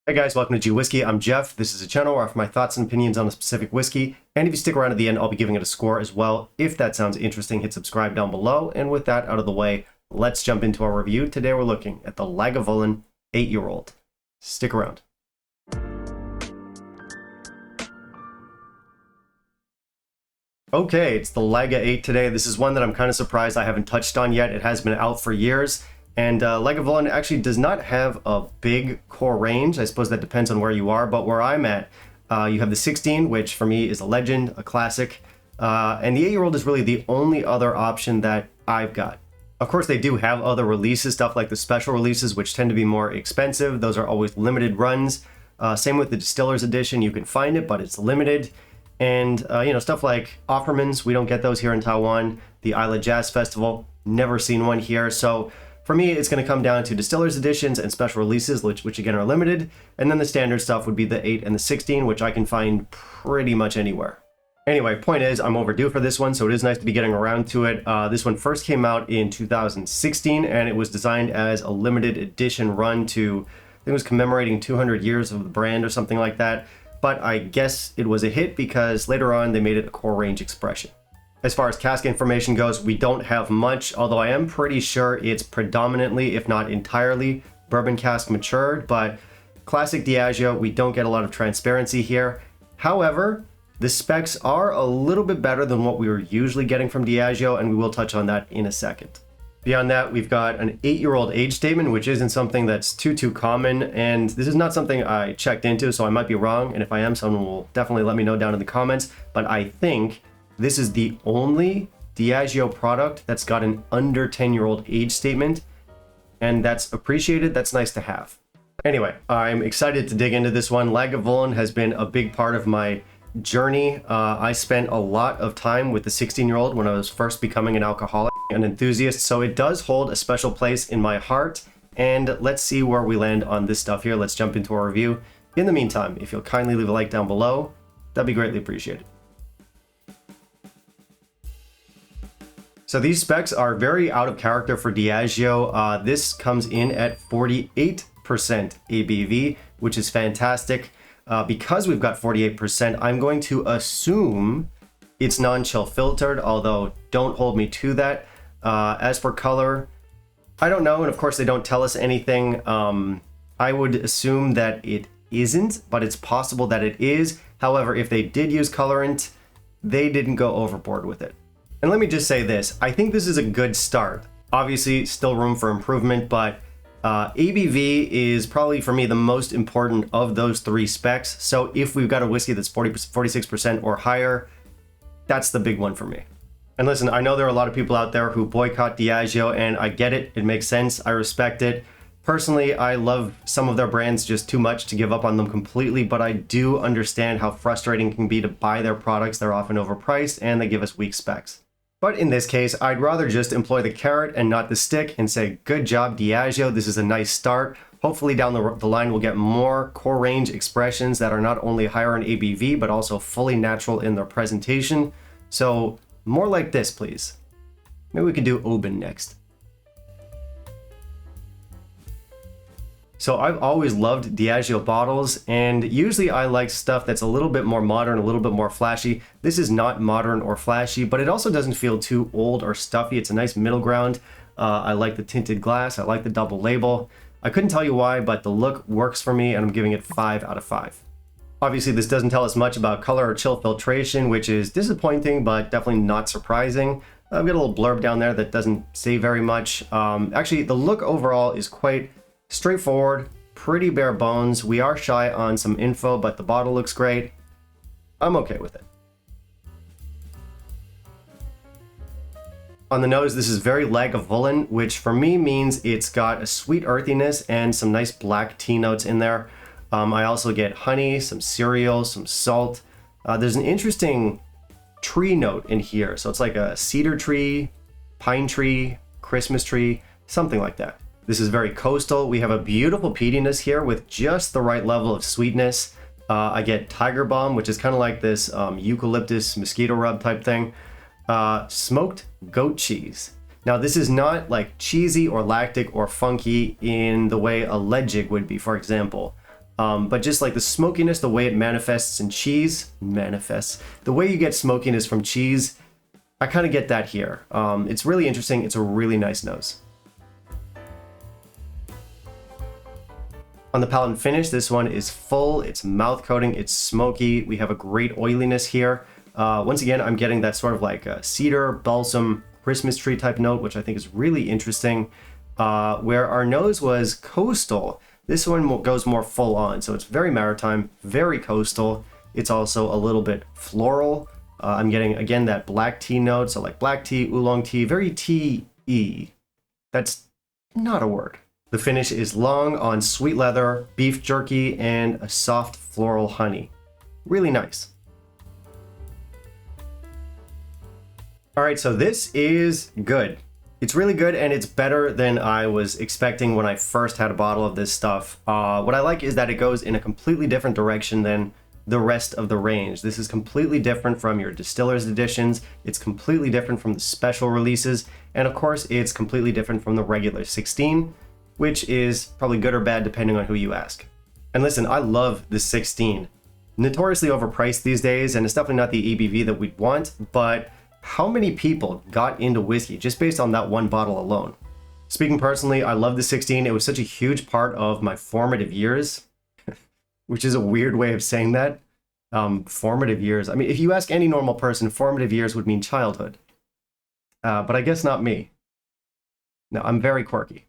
Hey guys, welcome to Gwhisky. I'm Jeff. This is a channel where I offer my thoughts and opinions on a specific whiskey, and if you stick around to the end, I'll be giving it a score as well. If that sounds interesting, hit subscribe down below, and with that out of the way, let's jump into our review. Today we're looking at the Lagavulin 8-year-old. Stick around. Okay, it's the Laga 8 today. This is one that I'm kind of surprised I haven't touched on yet. It has been out for years. And Lagavulin actually does not have a big core range. I suppose that depends on where you are, but where I'm at, you have the 16, which for me is a legend, a classic. And the 8-year-old is really the only other option that I've got. Of course, they do have other releases, stuff like the special releases, which tend to be more expensive. Those are always limited runs. Same with the Distiller's Edition. You can find it, but it's limited. And, stuff like Offermans, we don't get those here in Taiwan. The Islay Jazz Festival, never seen one here. So for me, it's going to come down to Distiller's Editions and special releases, which again are limited. And then the standard stuff would be the 8 and the 16, which I can find pretty much anywhere. Anyway, point is, I'm overdue for this one, so it is nice to be getting around to it. This one first came out in 2016, and it was designed as a limited edition run to, I think it was commemorating 200 years of the brand or something like that. But I guess it was a hit because later on they made it a core range expression. As far as cask information goes, we don't have much, although I am pretty sure it's predominantly, if not entirely, bourbon cask matured, but classic Diageo, we don't get a lot of transparency here. However, the specs are a little bit better than what we were usually getting from Diageo, and we will touch on that in a second. Beyond that, we've got an 8-year-old age statement, which isn't something that's too common, and this is not something I checked into, so I might be wrong, and if I am, someone will definitely let me know down in the comments, but I think this is the only Diageo product that's got an under 10-year-old age statement, and that's appreciated. That's nice to have. Anyway, I'm excited to dig into this one. Lagavulin has been a big part of my journey. I spent a lot of time with the 16-year-old when I was first becoming an alcoholic, an enthusiast, so it does hold a special place in my heart, and let's see where we land on this stuff here. Let's jump into our review. In the meantime, if you'll kindly leave a like down below, that'd be greatly appreciated. So these specs are very out of character for Diageo. This comes in at 48% ABV, which is fantastic. Because we've got 48%, I'm going to assume it's non-chill filtered, although don't hold me to that. As for color, I don't know, and of course they don't tell us anything. I would assume that it isn't, but it's possible that it is. However, if they did use colorant, they didn't go overboard with it. And let me just say this, I think this is a good start. Obviously, still room for improvement, but ABV is probably, for me, the most important of those three specs. So if we've got a whiskey that's 46% or higher, that's the big one for me. And listen, I know there are a lot of people out there who boycott Diageo, and I get it. It makes sense. I respect it. Personally, I love some of their brands just too much to give up on them completely, but I do understand how frustrating it can be to buy their products. They're often overpriced, and they give us weak specs. But in this case, I'd rather just employ the carrot and not the stick and say, good job, Diageo. This is a nice start. Hopefully down the line, we'll get more core range expressions that are not only higher in ABV, but also fully natural in their presentation. So more like this, please. Maybe we could do Oban next. So I've always loved Diageo bottles, and usually I like stuff that's a little bit more modern, a little bit more flashy. This is not modern or flashy, but it also doesn't feel too old or stuffy. It's a nice middle ground. I like the tinted glass. I like the double label. I couldn't tell you why, but the look works for me, and I'm giving it 5 out of 5. Obviously, this doesn't tell us much about color or chill filtration, which is disappointing, but definitely not surprising. I've got a little blurb down there that doesn't say very much. Actually, the look overall is quite straightforward, pretty bare bones. We are shy on some info, but the bottle looks great. I'm okay with it. On the nose, this is very Lagavulin, which for me means it's got a sweet earthiness and some nice black tea notes in there. I also get honey, some cereal, some salt. There's an interesting tree note in here. So it's like a cedar tree, pine tree, Christmas tree, something like that. This is very coastal. We have a beautiful peatiness here with just the right level of sweetness. I get Tiger Balm, which is kind of like this eucalyptus mosquito rub type thing. Smoked goat cheese. Now this is not like cheesy or lactic or funky in the way a lead jig would be, for example. But just like the smokiness, the way it manifests in cheese, the way you get smokiness from cheese, I kind of get that here. It's really interesting. It's a really nice nose. On the palate and finish, this one is full, it's mouth coating, it's smoky. We have a great oiliness here. Once again, I'm getting that sort of like a cedar, balsam, Christmas tree type note, which I think is really interesting. Where our nose was coastal, this one goes more full on. So it's very maritime, very coastal. It's also a little bit floral. I'm getting, again, that black tea note. So like black tea, oolong tea, very tea-y. That's not a word. The finish is long on sweet leather, beef jerky, and a soft floral honey. Really nice. All right, so this is good. It's really good, and it's better than I was expecting when I first had a bottle of this stuff. What I like is that it goes in a completely different direction than the rest of the range. This is completely different from your distiller's editions. It's completely different from the special releases. And of course, it's completely different from the regular 16. Which is probably good or bad depending on who you ask. And listen, I love the 16. Notoriously overpriced these days, and it's definitely not the ABV that we'd want, but how many people got into whiskey just based on that one bottle alone? Speaking personally, I love the 16. It was such a huge part of my formative years, which is a weird way of saying that. Formative years. I mean, if you ask any normal person, formative years would mean childhood. But I guess not me. No, I'm very quirky.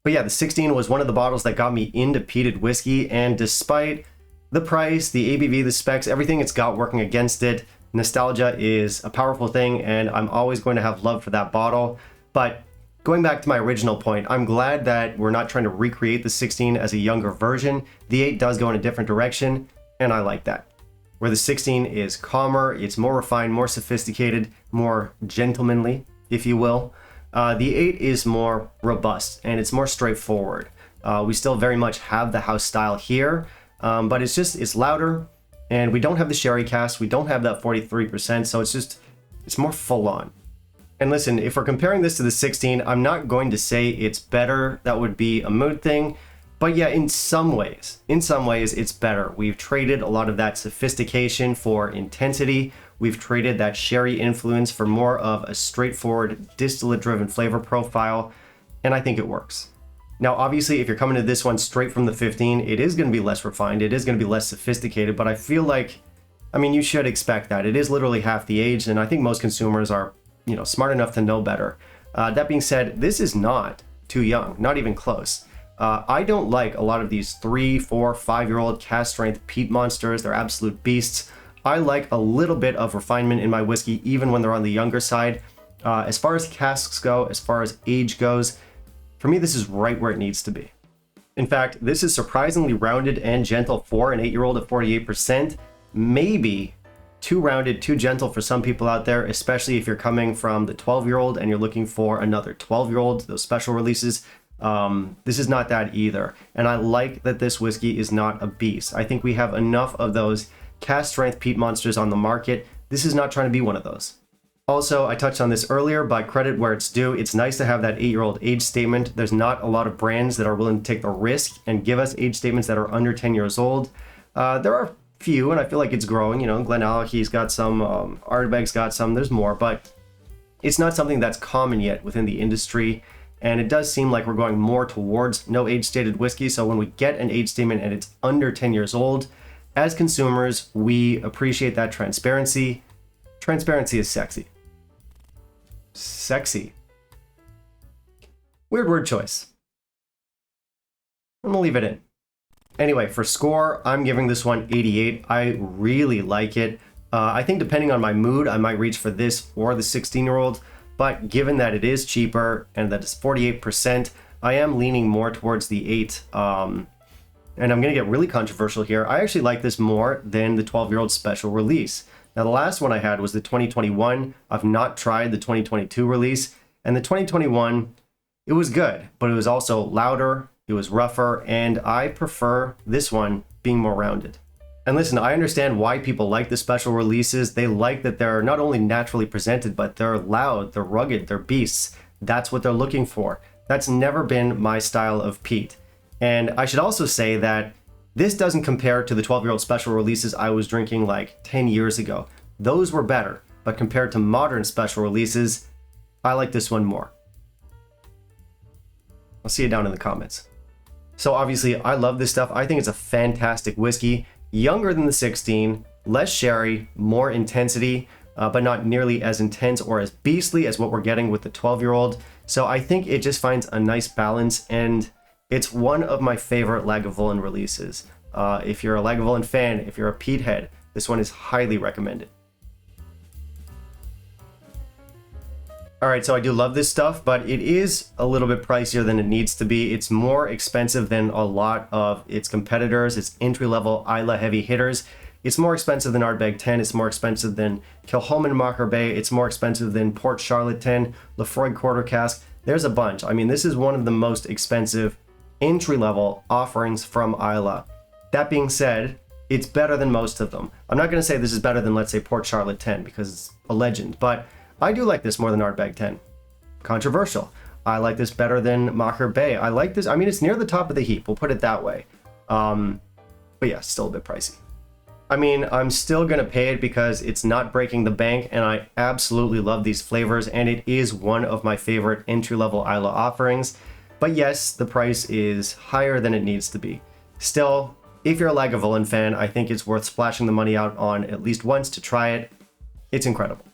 But yeah, the 16 was one of the bottles that got me into peated whiskey, and despite the price, the ABV, the specs, everything it's got working against it, nostalgia is a powerful thing, and I'm always going to have love for that bottle. But going back to my original point, I'm glad that we're not trying to recreate the 16 as a younger version. The 8 does go in a different direction, and I like that. Where the 16 is calmer, it's more refined, more sophisticated, more gentlemanly, if you will. The 8 is more robust and it's more straightforward. We still very much have the house style here, but it's louder, and we don't have the sherry cast. We don't have that 43%, so it's more full on. And listen, if we're comparing this to the 16, I'm not going to say it's better. That would be a mood thing. But yeah, in some ways, it's better. We've traded a lot of that sophistication for intensity. We've traded that sherry influence for more of a straightforward distillate-driven flavor profile, and I think it works. Now, obviously, if you're coming to this one straight from the 15, it is going to be less refined, it is going to be less sophisticated, but I feel like, I mean, you should expect that. It is literally half the age, and I think most consumers are, smart enough to know better. That being said, this is not too young, not even close. I don't like a lot of these 3, 4, 5-year-old cast strength peat monsters. They're absolute beasts. I like a little bit of refinement in my whiskey, even when they're on the younger side. As far as casks go, as far as age goes, for me, this is right where it needs to be. In fact, this is surprisingly rounded and gentle for an 8-year-old at 48%. Maybe too rounded, too gentle for some people out there, especially if you're coming from the 12-year-old and you're looking for another 12-year-old, those special releases. This is not that either. And I like that this whiskey is not a beast. I think we have enough of those cast strength peat monsters on the market. This is not trying to be one of those. Also, I touched on this earlier, but credit where it's due. It's nice to have that 8-year-old age statement. There's not a lot of brands that are willing to take the risk and give us age statements that are under 10 years old. There are few, and I feel like it's growing. Glenallachie's got some, Ardbeg's got some, there's more, but it's not something that's common yet within the industry. And it does seem like we're going more towards no age stated whiskey. So when we get an age statement and it's under 10 years old, as consumers, we appreciate that transparency. Transparency is sexy. Sexy. Weird word choice. I'm gonna leave it in. Anyway, for score, I'm giving this one 88. I really like it. I think depending on my mood, I might reach for this or the 16-year-old. But given that it is cheaper and that it's 48%, I am leaning more towards the 8. And I'm going to get really controversial here. I actually like this more than the 12-year-old special release. Now, the last one I had was the 2021. I've not tried the 2022 release. And the 2021, it was good, but it was also louder, it was rougher, and I prefer this one being more rounded. And listen, I understand why people like the special releases. They like that they're not only naturally presented, but they're loud, they're rugged, they're beasts. That's what they're looking for. That's never been my style of peat. And I should also say that This doesn't compare to the 12-year-old special releases I was drinking like 10 years ago. Those were better, but compared to modern special releases, I like this one more. I'll see you down in the comments. So obviously, I love this stuff. I think it's a fantastic whiskey. Younger than the 16, less sherry, more intensity, but not nearly as intense or as beastly as what we're getting with the 12-year-old. So I think it just finds a nice balance, and it's one of my favorite Lagavulin releases. If you're a Lagavulin fan, if you're a peat head, this one is highly recommended. All right, so I do love this stuff, but it is a little bit pricier than it needs to be. It's more expensive than a lot of its competitors, its entry-level Islay heavy hitters. It's more expensive than Ardbeg 10. It's more expensive than Kilchoman Bay. It's more expensive than Port Charlotte 10, Lefroy Quarter Cask. There's a bunch. I mean, this is one of the most expensive entry-level offerings from Islay. That being said, it's better than most of them. I'm not going to say this is better than, let's say, Port Charlotte 10 because it's a legend, but I do like this more than Ardbeg 10. Controversial. I like this better than Macher Bay. I like this. I mean, it's near the top of the heap. We'll put it that way. But yeah, still a bit pricey. I mean, I'm still going to pay it because it's not breaking the bank, and I absolutely love these flavors, and it is one of my favorite entry-level Islay offerings. But yes, the price is higher than it needs to be. Still, if you're a Lagavulin fan, I think it's worth splashing the money out on at least once to try it. It's incredible.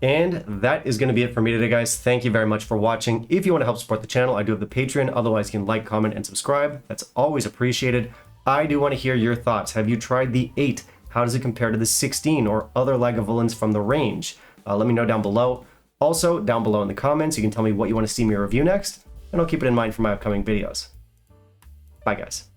And that is going to be it for me today, guys. Thank you very much for watching. If you want to help support the channel, I do have the Patreon. Otherwise, you can like, comment, and subscribe. That's always appreciated. I do want to hear your thoughts. Have you tried the 8? How does it compare to the 16 or other Lagavulins from the range? Let me know down below. Also, down below in the comments, you can tell me what you want to see me review next, and I'll keep it in mind for my upcoming videos. Bye, guys.